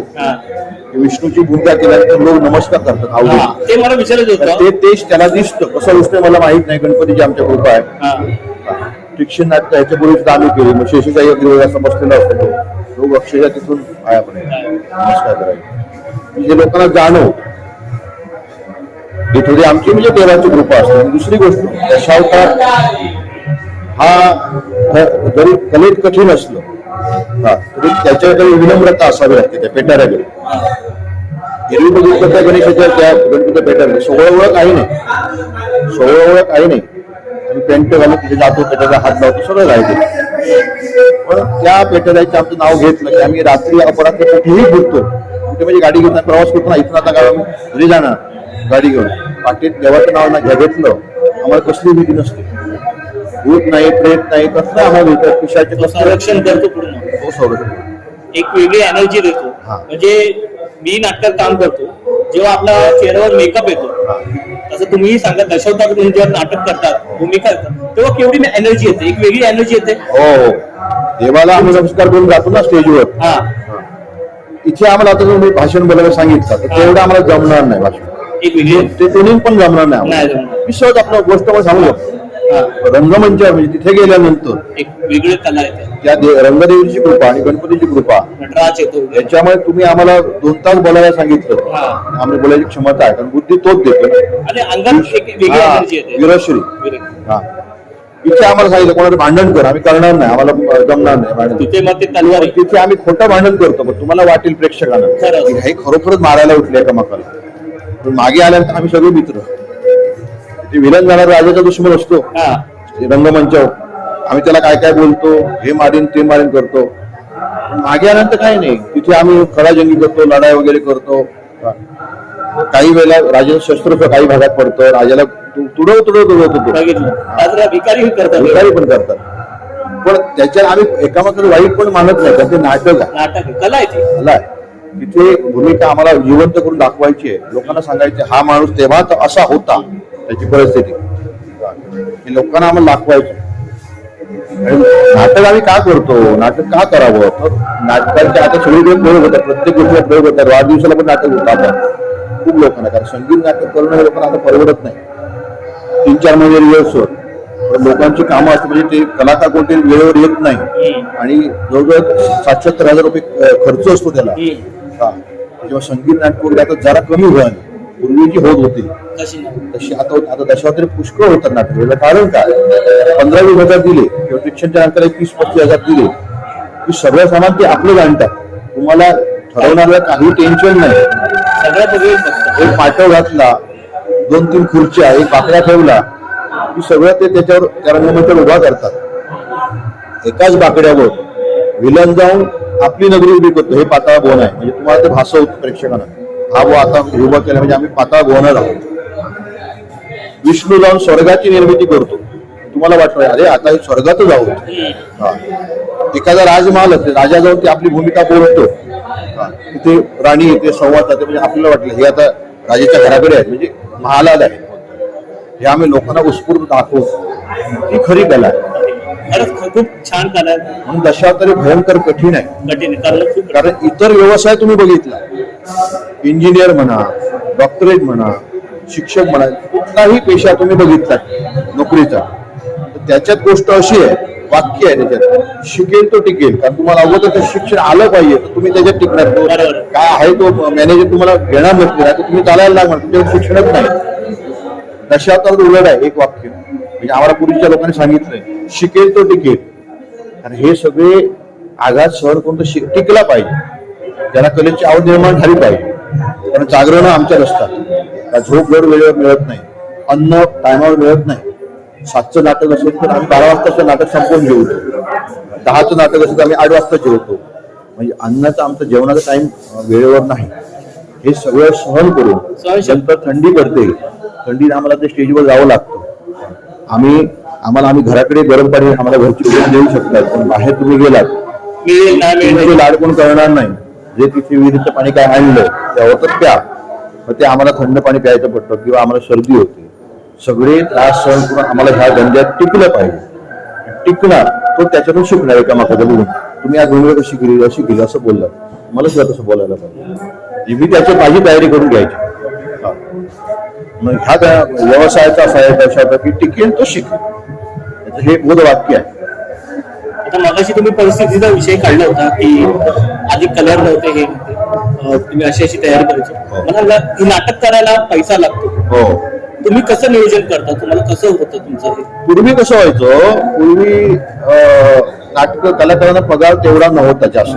विष्णूची भूमिका केल्यानंतर लोक नमस्कार करतात, आवडते. ते मला विचारायचं, तेच त्याला दिसतं. कसं विष्णू मला माहित नाही, गणपतीची आमच्या कृपा आहे. शिक्षण नाटक ह्याच्यापूर्वी सुद्धा आम्ही केली. मग शेषशाही असं बसलेला असतो, लोक अक्षरशः तिथून पाया पडायचे, नमस्कार करायचे. म्हणजे लोकांना जाणव हे थोडी आमची म्हणजे देवाची कृपा असते. दुसरी गोष्ट, दशावतार हा जरी कलेत कठीण असलं, त्याच्याकडे विनम्रता असावी लागते त्या पेटाऱ्याकडे. एरवी बघितलं त्या गणेशाच्या त्या गणपती पेटाऱ्या सोहळं काही नाही, सोहळं काही नाही. आम्ही पेंट घालून तिथे जातो, पेटाला हात लावतो, सगळं राहते. पण त्या पेटाऱ्याचं आमचं नाव घेतलं की आम्ही रात्री अपरात कुठेही फिरतो, कुठे म्हणजे गाडी घेऊन प्रवास करतो ना, इथून आता घरी जाणार गाडी घेऊन, पाठीत देवाचं नाव ना घेतलं आम्हाला कसली भीती नसते. भूत नाही, प्रेत नाही, कसलं आम्हाला पिशाचे संरक्षण करतो पूर्ण, तो संरक्षण. एक वेगळी एनर्जी देतो. हा. म्हणजे मी नाटकात काम करतो, जेव्हा आपला चेहऱ्यावर मेकअप येतो, तसं तुम्ही सांगा दशावतार तुम्ही जेव्हा नाटक करतात, भूमिका करतात, तेव्हा केवढी एनर्जी येते, एक वेगळी एनर्जी येते. हो, देवाला आम्ही नमस्कार करून जातो ना स्टेजवर. हा, इथे आम्हाला आता तुम्ही भाषण बोलायला सांगितलं तर तेवढं आम्हाला जमणार नाही भाषण, एक वेगळी ते ट्रेनिंग पण जमणार नाही नाही आम्हाला. जमणार. मी सहज आपलं गोष्ट पण सांगू शकतो. हा, रंगमंचावर म्हणजे तिथे गेल्यानंतर एक वेगळी कला येते. त्या रंगदेवीची कृपा आणि गणपतीची कृपा नटराज येतो. याच्यामुळे तुम्ही आम्हाला 2 तास बोलायला सांगितलं, हा. आम्हाला बोलायची क्षमता आहे, कारण बुद्धी तोच देतो. आणि अंगात एक वेगळी एनर्जी येते. वीरश्री. हा, इथे आम्हाला सांगितलं कोणाला भांडण कर, आम्ही करणार नाही, आम्हाला जमणार नाही भांडण. तिथे मग ते तलवार तिथे आम्ही खोटं भांडण करतो, पण तुम्हाला वाटेल प्रेक्षकांना खरंच. की हे खरोखरच मारायला उठले एकामेकाला. पण मागे आल्यानंतर आम्ही सगळे मित्र. ते विलन झाला राजाचा दुश्मन असतो. हा, रंगमंचावर आम्ही त्याला काय काय बोलतो, हे मारीन ते मारीन करतो. पण मागे आल्यानंतर काही नाही, तिथे आम्ही खडाजंगी करतो, लढाई वगैरे करतो. काही वेळेला राजाचं शस्त्र काही भागात पडतं, राजाला तुडवतो. बघितलं. बाजूला भिकारी करतात. भिकारी पण करतात. पण त्याच्यात आम्ही एकामेकाला वाईट पण मानत नाही, कारण ते नाटक आहे, नाटक आहे, कला आहे ती. कला आहे. तिथे भूमिका आम्हाला जिवंत करून दाखवायची आहे, लोकांना सांगायचे हा माणूस तेव्हा तर असा होता, त्याची परिस्थिती हे लोकांना आम्हाला दाखवायचं. नाटक आम्ही का करतो, नाटक का करावं, तर नाटकांचे आता सगळीकडे प्रयोग होतात, प्रत्येक गोष्टीला प्रयोग होतात. वाढदिवसाला पण नाटक होतं आता खूप लोकांना, कारण संगीत नाटक करणं हे लोकांना आता परवडत नाही. 3-4 महिने रिहर्सल, लोकांची कामं असतात, म्हणजे ते कलाकार कोणते वेळेवर येत नाही आणि जवळजवळ 770,000 रुपये खर्च असतो त्याला. हा, जेव्हा संगीत नाटक वगैरे आता जरा कमी व्हाल, पूर्वी जी होत होती तशी आता दशावतारी पुष्कळ होतात नाटक. याला कारण काय, 15-20 हजार दिले किंवा शिक्षणच्या नंतर 30-35 हजार दिले की सगळं सामान ते आपलं जाणतात. तुम्हाला ठरवणाऱ्या काही टेन्शन नाही. एक पाठव घातला, 2-3 खुर्च्या, एक बाकड्या ठेवला की सगळं ते त्याच्यावर त्या रंगमंचावर उभा करतात. एकाच बाकड्यावर विलन जाऊन आपली नगरी उभी करतो. हे पाताळ भवन आहे, म्हणजे तुम्हाला ते भासवतं प्रेक्षकांना, हा वो आता उभा केला म्हणजे आम्ही पाताळ भवनात आहोत. विष्णू जाऊन स्वर्गाची निर्मिती करतो, तुम्हाला वाटतं अरे आता हे स्वर्गातच आहोत. हा, एखादा राजमहाल असते, राजा जाऊन ते आपली भूमिका बोलतो, तिथे राणी येते, संवाद जाते, म्हणजे आपल्याला वाटलं हे आता राजाच्या घराकडे आहे, म्हणजे महालात आहे. हे आम्ही लोकांना उत्स्फूर्त दाखवतो. ती खरी कला आहे. खूप छान कला आहे. म्हणून दशावतारी भयंकर कठीण आहे. कठीण आहे, कारण इतर व्यवसाय तुम्ही बघितला, इंजिनियर म्हणा, डॉक्टरेट म्हणा, शिक्षक म्हणा, कुठलाही पेशा तुम्ही बघितला नोकरीचा, तर त्याच्यात गोष्ट अशी आहे, वाक्य आहे त्याच्यात, शिकेल तो टिकेल. कारण तुम्हाला अगोदर ते शिक्षण आलं पाहिजे, तर तुम्ही त्याच्यात टिकणार. काय आहे तो मॅनेजर तुम्हाला घेणार नसतो, तर तुम्ही चालायला लागणार, तुमच्याकडे शिक्षणच नाही. दशावतार उलट आहे एक वाक्य, म्हणजे आम्हाला पूर्वीच्या लोकांनी सांगितलंय, शिकेल तो टिकेल. आणि हे सगळे आघात सहन करून तो टिकला पाहिजे, त्याला कलेची आवड निर्माण झाली पाहिजे. कारण जागरण आमच्या असतात, झोप घर वेळेवर मिळत नाही, अन्न टायमावर मिळत नाही. 7चं नाटक असेल तर आम्ही 12 वाजताचं नाटक संपवून जेवतो, 10चं नाटक असेल तर आम्ही 8 वाजता जेवतो. म्हणजे अन्नाचा आमचा जेवणाचा टाइम वेळेवर नाही. हे सगळं सहन करून नंतर थंडी पडते, थंडीत आम्हाला ते स्टेजवर जावं लागतं. आम्ही घराकडे गरम पाणी आम्हाला घरची देऊ शकतात, पण बाहेर तुम्ही गेलात तुमचे लाड कोण करणार नाही. जे तिथे विहिरीचं पाणी काय आणलं त्यावर तर प्या, मग ते आम्हाला थंड पाणी प्यायचं पडतं किंवा आम्हाला सर्दी होते. सगळे त्रास सहन करून आम्हाला ह्या धंद्यात टिकलं पाहिजे. टिकणार तो त्याच्यातून शिकणार. एकामेकाचं बघून तुम्ही आज भूमिका कशी केली, अशी केली, असं बोलला, मला सुद्धा तसं बोलायला पाहिजे. मी त्याची माझी तयारी करून घ्यायची. मग ह्या व्यवसायाचा असा आहे दशावतार की टिकेल तो शिकेल, हे बोध वाक्य आहे. आता मगाशी तुम्ही परिस्थितीचा विषय काढला होता की आधी कलर नव्हते, हे तुम्ही अशी तयारी करायची. मला हे नाटक करायला पैसा लागतो. हो, तुम्ही कसं नियोजन करता, तुम्हाला कसं होतं तुमचं हे? पूर्वी कसं व्हायचं, पूर्वी नाटक कलाकारांना पगार तेवढा नव्हता जास्त,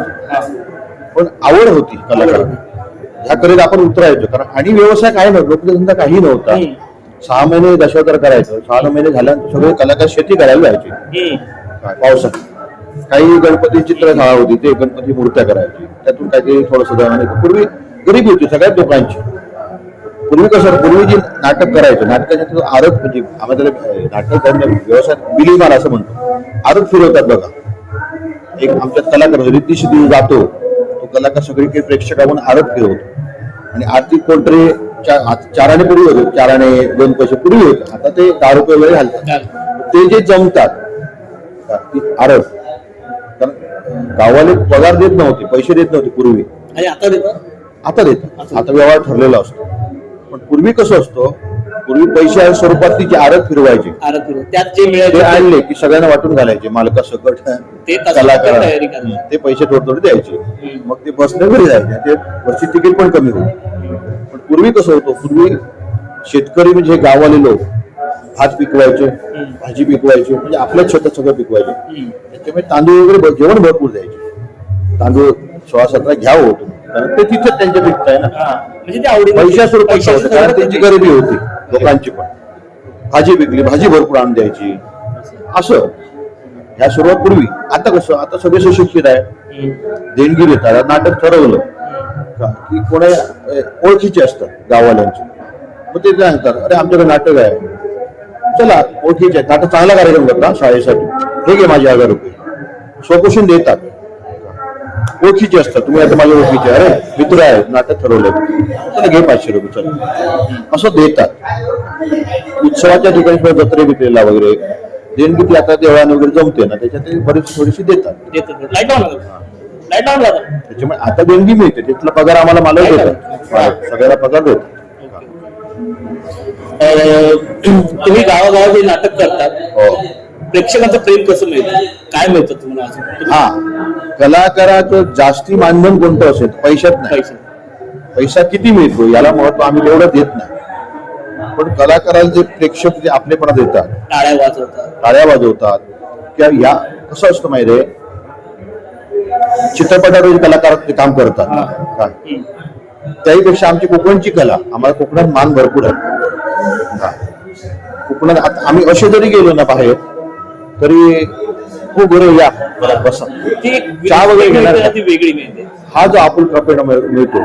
पण आवड होती कलाकारांना, ह्या करीत आपण उतरायचो. कारण आणि व्यवसाय काय नव्हतं, लोकधंदा काही नव्हता. 6 महिने दशावतार करायचं, 6 महिने झाल्यानंतर सगळे कलाकार शेती करायला जायचे पावसात. काही गणपती चित्रशाळा होती, ते गणपती मूर्त्या करायची, त्यातून काहीतरी थोडंसं. पूर्वी गरीबी होती सगळ्याच लोकांची. पूर्वी जी नाटक करायचं, नाटकाच्या आरोप म्हणजे आम्हाला नाटक व्यवसाय बिलीमार असं म्हणतो, आरोप फिरवतात बघा. एक आमच्या कलाकार रिद्धी सिद्धी जातो, तो कलाकार सगळीकडे प्रेक्षकांना आरोप फिरवतो. आणि आर्थिक कोणतरी 4 आणे पूर्वी होते, 4 आणे 2 पैसे पूर्वी होते, आता ते 10 रुपये वगैरे घालतात. ते जे जमतात आरोप, कारण गावाले पगार देत नव्हते, पैसे देत नव्हते पूर्वी, आता देतात. आता व्यवहार ठरलेला असतो. पण पूर्वी कसं असतो, पूर्वी पैशाच्या स्वरूपात तिचे आरोप फिरवायचे, त्यात जे मिळाले आणले की सगळ्यांना वाटून घालायचे, मालका सकट कलाकार ते पैसे थोडे द्यायचे. मग ते बसने घरी जायचे, ते बसची तिकीट पण कमी होती. पण पूर्वी कसं होतं, पूर्वी शेतकरी म्हणजे हे गाववाले लोक भात पिकवायचे, भाजी पिकवायचे, म्हणजे आपल्याच शेतात सगळं पिकवायचे. त्याच्यामुळे तांदूळ वगैरे जेवण भरपूर द्यायचे. तांदूळ 16-17 घ्यावं होतं, कारण ते तिथं त्यांच्या पिकताय ना, पैशा स्वरूपात होतं, कारण त्यांची गरिबी होती लोकांची. पण भाजी पिकली, भाजी भरपूर आणून द्यायची असं. ह्या सुरुवात पूर्वी. आता कसं, आता सगळे सुशिक्षित आहे, देणगी देतात. नाटक ठरवलं की कोणा ओळखीचे असतात गाववाल्यांचे, मग ते काय म्हणतात, अरे आमच्याकडे नाटक आहे, चला ओळखीचे आहेत, नाटक चांगला कार्यक्रम करता शाळेसाठी, हे घे माझे 1000 रुपये स्वकुशीन देतात. ओळखीचे असतात, तुम्ही आता माझ्या ओळखीचे, अरे मित्र आहे, नाटक ठरवलं, चला घे 500 रुपये, चला असं देतात. उत्सवाच्या ठिकाणी जत्रे बित्रेला वगैरे देणगी ती आता देवळाने वगैरे जमते ना, त्याच्यात बरीच थोडीशी देतात. त्याच्यामुळे आता देणगी मिळते, तिथला पगार आम्हाला मालक देतात, सगळ्याला पगार देतात. तुम्ही गावागावात हे नाटक करतात, प्रेक्षकांचं प्रेम कसं मिळतं, काय मिळतं तुम्हाला? हा, कलाकाराचं जास्ती मानधन कोणतं असेल, पैशात नाही. पैसा किती मिळतो याला महत्व आम्ही तेवढं देत नाही, पण कलाकाराला जे प्रेक्षक जे आपलेपणा देतात, टाळ्या वाजवतात, किंवा या कसं असतं माहिती आहे, चित्रपटावर कलाकार ते काम करतात काय, त्याहीपेक्षा आमची कोकणची कला, आम्हाला कोकणात मान भरपूर आहे. कोकणात आम्ही असे जरी गेलो ना बाहेर, तरी हो बरं या बसा, चहा वगैरे घेणार, हा जो आपुलकापणा मिळतो,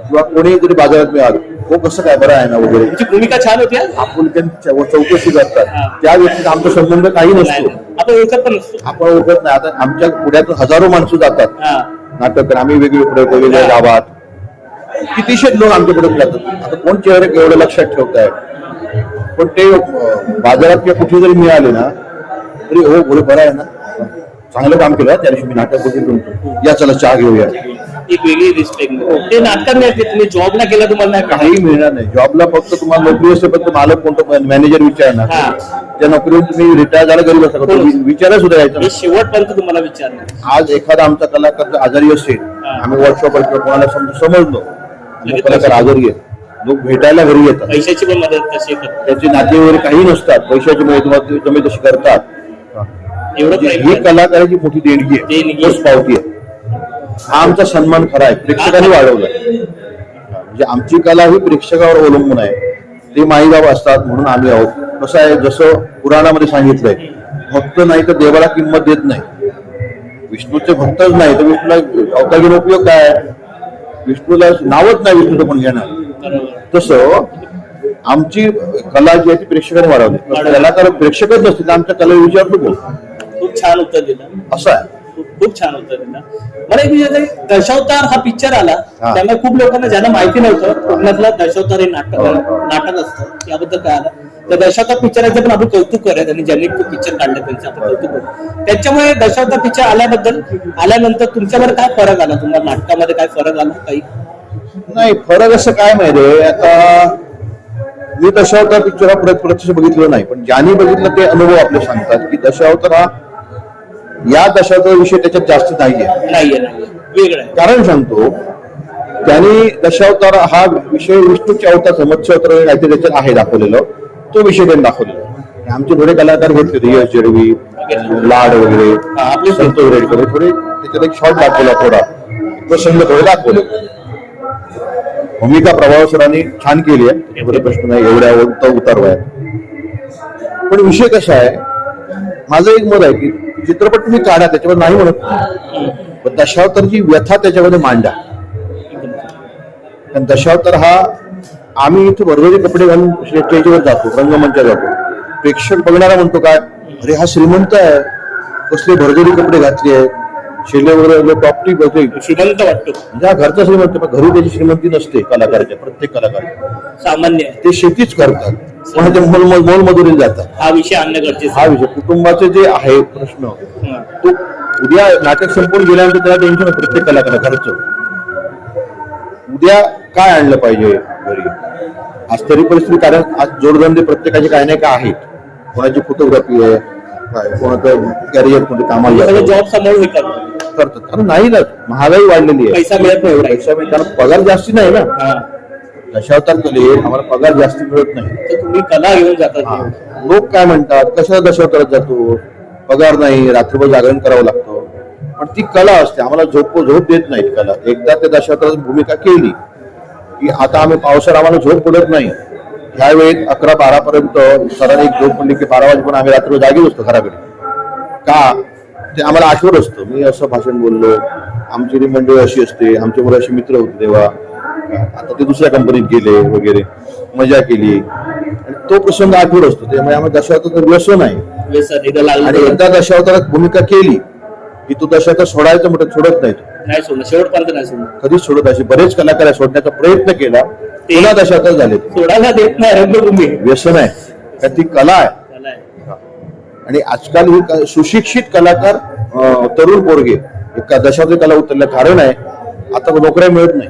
किंवा कोणी जरी बाजारात मिळालं, हो कसं काय बरं आहे ना वगैरे, भूमिका छान होती, आपुलक्या चौकशी करतात. त्या व्यक्तीत आमचा संबंध काही नसतो, आपण ओळखत नाही. आता आमच्या पुण्यातून हजारो माणसं जातात नाटक, आम्ही वेगवेगळ्या गावात, कितीशे लोक आमच्याकडे जातात. आता कोण चेहरे एवढं लक्षात ठेवताय, पण ते बाजारात किंवा कुठे जरी मिळाले ना, तरी हो बोल बरं आहे ना, चांगलं काम केलं त्या दिवशी मी नाटक बघितलं, या चला चहा घेऊया. एक वेगळी रिस्पेक्ट ते नाटकात मिळते. तुम्ही जॉबला केला तुम्हाला काही मिळणार नाही. जॉबला फक्त तुम्हाला नोकरी असते, फक्त मालक कोणतं मॅनेजर विचारणार, त्या नोकरीवर तुम्ही रिटायर झाला घरी बसा, विचारा सुद्धा यायचं शेवटपर्यंत तुम्हाला विचारणार. आज एखादा आमचा कलाकार आजारी असेल, आम्ही वर्कशॉपवर किंवा कोणाला समजलो कलाकार आजारी आहे, लोक भेटायला घरी येतात, पैशाची पण मदत कशी करतात, त्याचे नाते वगैरे काही नसतात, पैशाची मदत जमे तशी करतात. ही कलाकाराची मोठी देणगी आहे, पावती आहे. हा आमचा सन्मान खरा आहे, प्रेक्षकांनी वाढवलाय. म्हणजे आमची कला ही प्रेक्षकावर अवलंबून आहे, ते माईबाब असतात म्हणून आम्ही आहोत. कसं आहे, जसं पुराणामध्ये सांगितलंय, भक्त नाही तर देवाला किंमत देत नाही. विष्णूचे भक्तच नाही तर विष्णूला अवतार घेऊन उपयोग काय, विष्णूला नावच नाही विष्णूचं पण घेणार. तसं आमची कला जी आहे ती प्रेक्षकांनी वाढवली. कलाकार प्रेक्षकच नसतील तर आमच्या कला विचारतो बोल. खूप छान उत्तर दिलं, असं आहे. खूप छान उत्तर दिलं. मला एक विचार, दशावतार हा पिक्चर आला, त्यामुळे खूप लोकांना ज्यांना माहिती नव्हतं कोकणातला दशावतार हे नाटक असतं, याबद्दल काय आलं. तर दशावतार पिक्चराचं पण आपण कौतुक करत, आणि ज्यांनी पिक्चर काढलं त्यांचं आपण कौतुक करू. त्याच्यामुळे दशावतार पिक्चर आल्यानंतर तुमच्यावर काय फरक आला, तुम्हाला नाटकामध्ये काय फरक आला? काही नाही फरक असं काय माहितीये, आता मी दशावतार पिक्चर हा प्रत्यक्ष बघितलं नाही, पण ज्यांनी बघितलं ते अनुभव आपले सांगतात की दशावतार हा या दशावतार विषय त्याच्यात जास्त नाहीये. वेगळं कारण सांगतो, त्यांनी दशावतार हा विषय विष्णूचे अवतार मत्स्य अवतार काहीतरी त्याच्यात आहे दाखवलेलं, तो विषय त्यांनी दाखवलेला. आमचे थोडे कलाकार घेतले, यश जडवी, लाड वगैरे आपले संतोष रेडकर थोडे त्याच्यात एक शॉर्ट दाखवला, थोडा प्रसंग थोडे दाखवले. भूमिका प्रभाव सरांनी छान केली आहे, एवढे प्रश्न नाही, एवढ्या उतारवा आहे. पण विषय कसा आहे, माझं एक मत आहे की चित्रपट तुम्ही काढा, त्याच्यावर नाही म्हणत, पण दशावतारची व्यथा त्याच्यामध्ये मांडा. कारण दशावतार हा, आम्ही इथे भरभरी कपडे घालून स्टेजवर जातो, रंगमंचावर जातो, प्रेक्षक बघणारा म्हणतो काय, अरे हा श्रीमंत आहे, कसले भरभरी कपडे घातले आहेत, शेले वगैरे टॉपटी बघते, श्रीमंत वाटतो. म्हणजे हा घरचा श्रीमंत, पण घरी त्याची श्रीमंती नसते कलाकाराच्या, प्रत्येक कलाकार सामान्य ते शेतीच करतात, पण ते मोलमजुरीला जातात. हा विषय आणणं गरजेचं हा विषय कुटुंबाचे जे आहे प्रश्न, तो उद्या नाटक संपून गेल्यानंतर त्याला टेन्शन, प्रत्येक कलाकार घरचं उद्या काय आणलं पाहिजे घरी. आज तरी परिस्थिती, कारण आज जोडधंदे प्रत्येकाचे काही नाही काय आहेत, कोणाची फोटोग्राफी आहे, काय कोणाचं कॅरियर कोणते कामाला जॉब सांभाळून करतात. कारण नाही ना, महागाई वाढलेली आहे, पैसा मिळत नाही, पैसा मिळत, कारण पगार जास्ती नाही ना. दशावतार कले आम्हाला पगार जास्ती मिळत नाही, तर तुम्ही कला घेऊन जातात. लोक काय म्हणतात, कशाला दशावतारात जातो, पगार नाही, रात्रभर जागरण करावं लागतं, पण ती कला असते, आम्हाला झोप देत नाही कला. एकदा त्या दशावतारात भूमिका केली की आता आम्ही पावसाळा, आम्हाला झोप पडत नाही. ह्यावेळी 11-12 पर्यंत सरांनी एक झोप पडली की 12 वाजेपर्यंत आम्ही रात्र जागी असतो घराकडे. का ते आम्हाला आठवत असतं, मी असं भाषण बोललो, आमची मंडळी अशी असते, आमचे मुलं अशी मित्र होते तेव्हा, आता ते दुसऱ्या कंपनीत गेले वगैरे, मजा केली, आणि तो प्रसंग आठवत असतो. त्यामुळे आम्हाला दशावतार व्यसन आहे, आणि एकदा दशावतारात भूमिका केली की तो दशावतार सोडायचं म्हटलं सोडत नाही, नाही सोडणं, शेवटपर्यंत नाही सोडणं, कधीच सोडत. असे बरेच कलाकार सोडण्याचा प्रयत्न केला, तेव्हा दशावतार झाले. सोडायला देत नाही रंगभूमी, व्यसन आहे, कारण ती कला आहे. आणि आजकाल ही सुशिक्षित कलाकार, तरुण पोरगे एका दशावतार कला उतरल्या, कारण आहे आता नोकऱ्या मिळत नाही,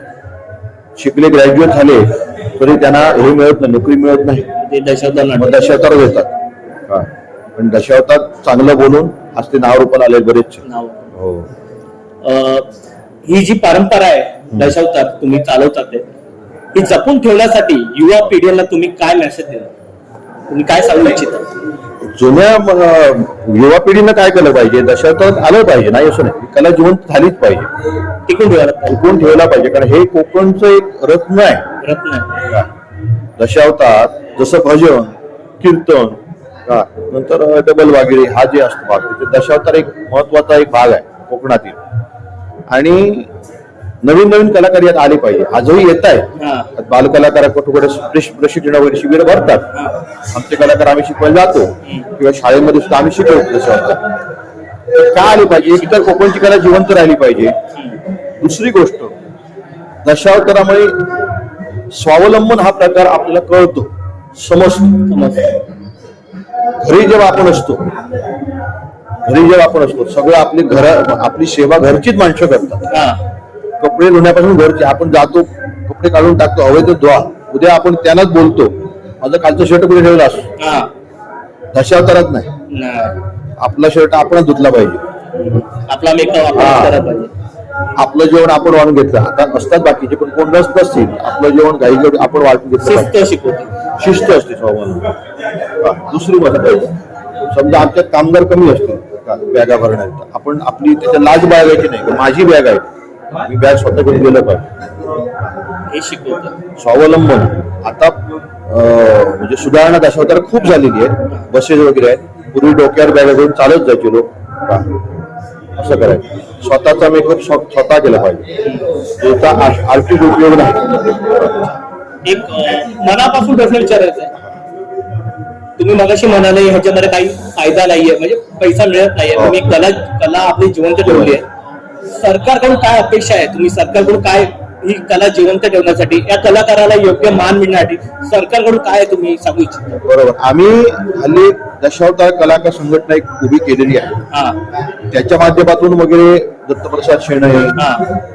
शिकले, ग्रॅज्युएट झाले तरी त्यांना हे मिळत नाही, नोकरी मिळत नाही, दशावतार देतात. पण दशावतार चांगलं बोलून आज ते नाव रूपाला आले बरेचसे. हो, ही जी परंपरा आहे दशावतार तुम्ही चालवतात, ही जपून ठेवण्यासाठी युवा पिढीला तुम्ही काय मेसेज देणार, तुम्ही काय सांगू इच्छिता? जुन्या युवा पिढीनं काय केलं पाहिजे, दशावतारात आलं पाहिजे, नाही असं नाही, कला जिवंत झालीच पाहिजे, टिकून ठेवला पाहिजे, कारण हे कोकणचं एक रत्न आहे. दशावतार जसं भजन, कीर्तन, नंतर डबल वागिरी हा जे असतो भाग, दशावतार एक महत्वाचा एक भाग आहे कोकणातील. आणि नवीन नवीन कलाकार यात आले पाहिजे, आजही येत आहे. बालकलाकार कुठे प्रशिक्षण वगैरे शिबिर भरतात, आमचे कलाकार आम्ही शिकवायला जातो, किंवा शाळेमध्ये सुद्धा आम्ही शिकवतो दशावतार. का आले पाहिजे, एकतर कोकणची कला जिवंत राहिली पाहिजे. दुसरी गोष्ट, दशावतारामुळे स्वावलंबन हा प्रकार आपल्याला कळतो, समजतो. घरी जेव्हा आपण असतो सगळं आपली सेवा घरचीच माणसं करतात. कपडे धुण्यापासून घरचे, आपण जातो कपडे काढून टाकतो, हवे तर धुवा, उद्या आपण त्यालाच बोलतो माझं कालचं शर्ट कुठे ठेवलं असतो. दशावतारात नाही, आपला शर्ट आपणच धुतला पाहिजे, आपला मेकअप आपलं जेवण आपण वाढून घेतलं. आता असतात बाकीचे, पण कोण नसतील, आपलं जेवण घाई आपण वाटून घेतलं, शिस्त असते स्वभावाला. दुसरी गोष्ट, समजा आमच्यात कामगार कमी असतील बॅगा भरण्यात, आपण आपली त्याच्या लाज बाळगायची नाही, माझी बॅग आहे, मी बॅग स्वतः घेऊन गेलं पाहिजे, स्वावलंबन. आता म्हणजे सुधारणा दशावतार खूप झालेली आहे, बसेस वगैरे आहेत. पूर्वी डोक्यावर बॅगा घेऊन चालत जायचे लोक, असं करायचं. स्वतःचा मेकअप स्वतः केला पाहिजे, त्याचा आर्थिक उपयोग नाही. एक मनापासून प्रश्न विचारायचा आहे, तुम्ही मगाशी म्हणाले ह्याच्यामध्ये काही फायदा नाहीये, म्हणजे पैसा मिळत नाहीये, तुम्ही कला आपली जिवंत ठेवली आहे. सरकारकडून काय अपेक्षा आहे, तुम्ही सरकारकडून काय, ही कला जिवंत ठेवण्यासाठी, या कलाकाराला योग्य मान मिळण्यासाठी सरकारकडून काय तुम्ही सांगू इच्छिता? बरोबर, आम्ही हल्ली दशावतार कलाकार संघटना एक उभी केलेली आहे, त्याच्या माध्यमातून वगैरे दत्तप्रसाद शेणे,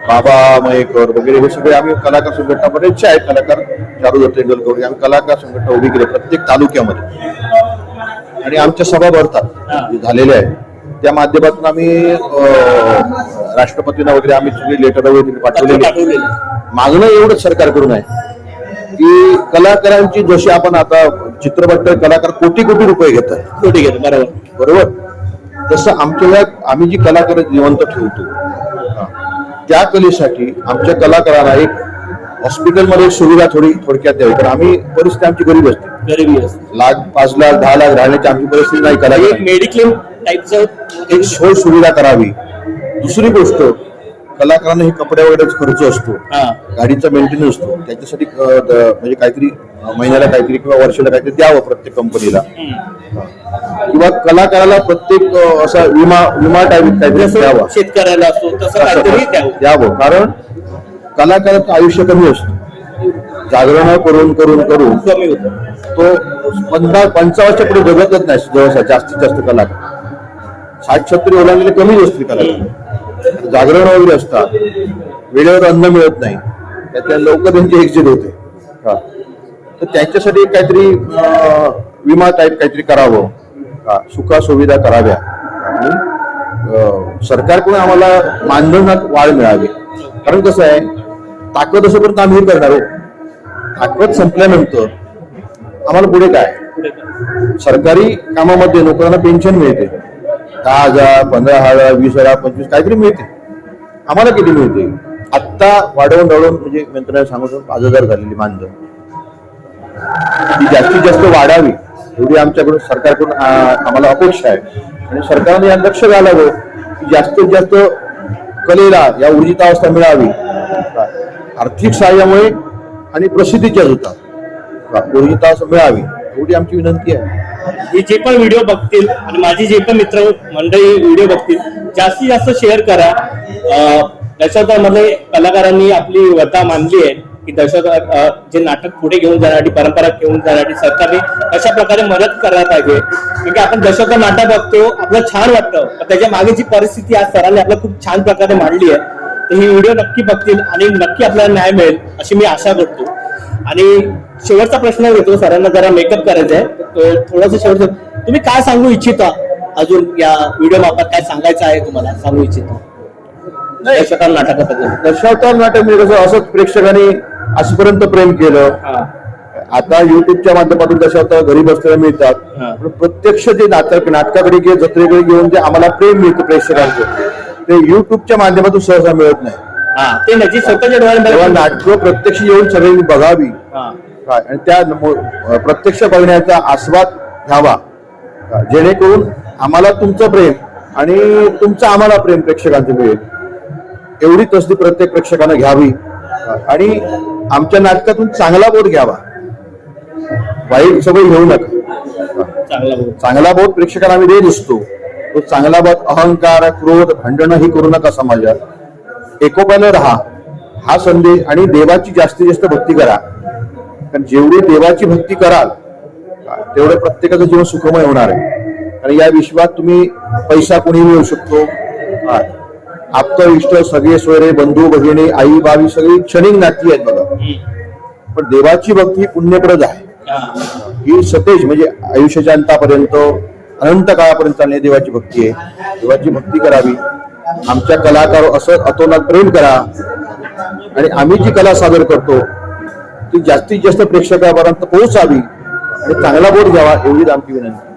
बाबा मयेकर वगैरे हे सगळे आम्ही कलाकार संघटना बरेचसे आहेत कलाकार, चारुदत्त तेंडुलकर, आम्ही कलाकार संघटना उभी केली प्रत्येक तालुक्यामध्ये, आणि आमच्या सभा भरतात झालेल्या आहेत. त्या माध्यमातून आम्ही राष्ट्रपतींना वगैरे आम्ही सगळी लेटर वगैरे पाठवलेली. मागणं एवढंच सरकारकडून आहे की कलाकारांची, जशी आपण आता चित्रपट कलाकार कोटी रुपये घेतात, बरोबर, तसं आमच्या आम्ही जी कलाकार जिवंत ठेवतो त्या कलेसाठी आमच्या कलाकारांना एक हॉस्पिटलमध्ये सुविधा थोडक्यात द्यावी. कारण आम्ही परिस्थिती आमची गरीब असते, गरीबी असते. 5 लाख 10 लाख राहण्याची आमची परिस्थिती नाही. एक कलाकार मेडिक्लेम टाईपचं एक सोय सुविधा करावी. दुसरी गोष्ट, कलाकारांना हे कपडे वगैरे खर्च असतो, गाडीचा मेंटेनन्स असतो, त्याच्यासाठी म्हणजे काहीतरी महिन्याला काहीतरी किंवा वर्षाला काहीतरी द्यावं प्रत्येक कंपनीला, किंवा कलाकाराला प्रत्येक असा विमा टाईप काहीतरी द्यावा. शेतकऱ्याला असतो तसं काहीतरी द्यावं. कारण कलाकाराचं आयुष्य कमी असतं, जागरण करून करून करून कमी होतं. तो 50-55 पुढे जगतच नाही जवळचा जास्तीत जास्त कलाकार. 60-70 ओलांडलेले कमीच असतील कलाकार. जागरण वगैरे असतात, वेळेवर अन्न मिळत नाही, त्याच्या लवकर त्यांची एक्झिट होते. तर त्यांच्यासाठी काहीतरी विमा टाईप काहीतरी करावं, सुखा सुविधा कराव्या, आणि सरकारकडून आम्हाला मानधनात वाढ मिळावी. कारण कसं आहे, ताकद असेपर्यंत आम्ही हे करणार आहोत. ताकद संपल्यानंतर आम्हाला पुढे काय? सरकारी कामामध्ये नोकरांना पेन्शन मिळते, 10,000 15,000 20,000 25 काहीतरी मिळते. आम्हाला किती मिळते? आत्ता वाढवून म्हणजे मंत्र्यांना सांगू शकतो 5,000 झालेली मानधन. ती जास्तीत जास्त वाढावी एवढी आमच्याकडून सरकारकडून आम्हाला अपेक्षा आहे. आणि सरकारने यात लक्ष घालावं की जास्तीत जास्त कलेला या ऊर्जितावस्था मिळावी. आर्थिक सहाय्यामुळे आणि प्रसिद्धीच्या होतात ऊर्जितावस्था मिळावी एवढी आमची विनंती आहे. हे जे पण व्हिडिओ बघतील आणि माझी जे पण मित्र मंडळी व्हिडिओ बघतील, जास्तीत जास्त शेअर करा. दशावतारमध्ये कलाकारांनी आपली व्यथा मांडली आहे की दशावतार जे नाटक पुढे घेऊन जाण्यासाठी, परंपरा घेऊन जाण्यासाठी सरकारने कशा प्रकारे मदत करायला पाहिजे. कारण आपण दशावतार नाटक बघतो, आपल्याला छान वाटतं, पण त्याच्या मागे जी परिस्थिती आज सरांनी आपल्याला खूप छान प्रकारे मांडली आहे. तर ही व्हिडिओ नक्की बघतील आणि नक्की आपल्याला न्याय मिळेल अशी मी आशा करतो. आणि शेवटचा प्रश्न घेतो, सरांना जरा मेकअप करायचा आहे, थोडंसं शेवटचं तुम्ही काय सांगू इच्छिता अजून या व्हिडिओ मार्फत, काय सांगायचं आहे तुम्हाला सांगू इच्छिता दशावतार नाटकाबद्दल? दशावतार नाटक म्हणजे कसं, असंच प्रेक्षकांनी आजपर्यंत प्रेम केलं. आता युट्यूबच्या माध्यमातून दशावतार घरी बसलेला मिळतात, पण प्रत्यक्ष जे नाटकाकडे किंवा जत्रेकडे घेऊन जे आम्हाला प्रेम मिळतं प्रेक्षकांचं, ते युट्यूबच्या माध्यमातून सहसा मिळत नाही. ते नक्की स्वतःच्या डोळ्यांमध्ये नाटकं प्रत्यक्ष येऊन सगळ्यांनी बघावी आणि त्या प्रत्यक्ष बघण्याचा आस्वाद घ्यावा, जेणेकरून आम्हाला तुमचं प्रेम आणि तुमचं आम्हाला प्रेम प्रेक्षकांचं मिळेल. एवढी तसदी प्रत्येक प्रेक्षकांना घ्यावी आणि आमच्या नाटकातून चांगला बोध घ्यावा, वाईट सवय घेऊ नका. चांगला बोध प्रेक्षकांना आम्ही देत असतो. तो चांगला बोध, अहंकार, क्रोध, भांडणं ही करू नका समाजात. एकोप्यानं राहा हा संदेश, आणि देवाची जास्तीत जास्त भक्ती करा. कारण जेवढी देवाची भक्ती कराल तेवढं प्रत्येकाचं जीवन सुखमय होणार आहे. आणि या विश्वात तुम्ही पैसा कोणी मिळू शकतो, आप्त इष्ट सगळे सोयरे बंधू भगिनी आई बावी सगळी क्षणिक नाती आहेत बघा, पण देवाची भक्ती ही पुण्यप्रद आहे. ही सतेज म्हणजे आयुष्याच्या अंतापर्यंत अनंत काळापर्यंत चालणे देवाची भक्ती आहे. देवाची भक्ती करावी, आमच्या कलाकार असं अतोनात प्रेम करा, आणि आम्ही जी कला सादर करतो ती जास्तीत जास्त प्रेक्षकापर्यंत पोहोचावी आणि चांगला बोध घ्यावा एवढीच आमची विनंती.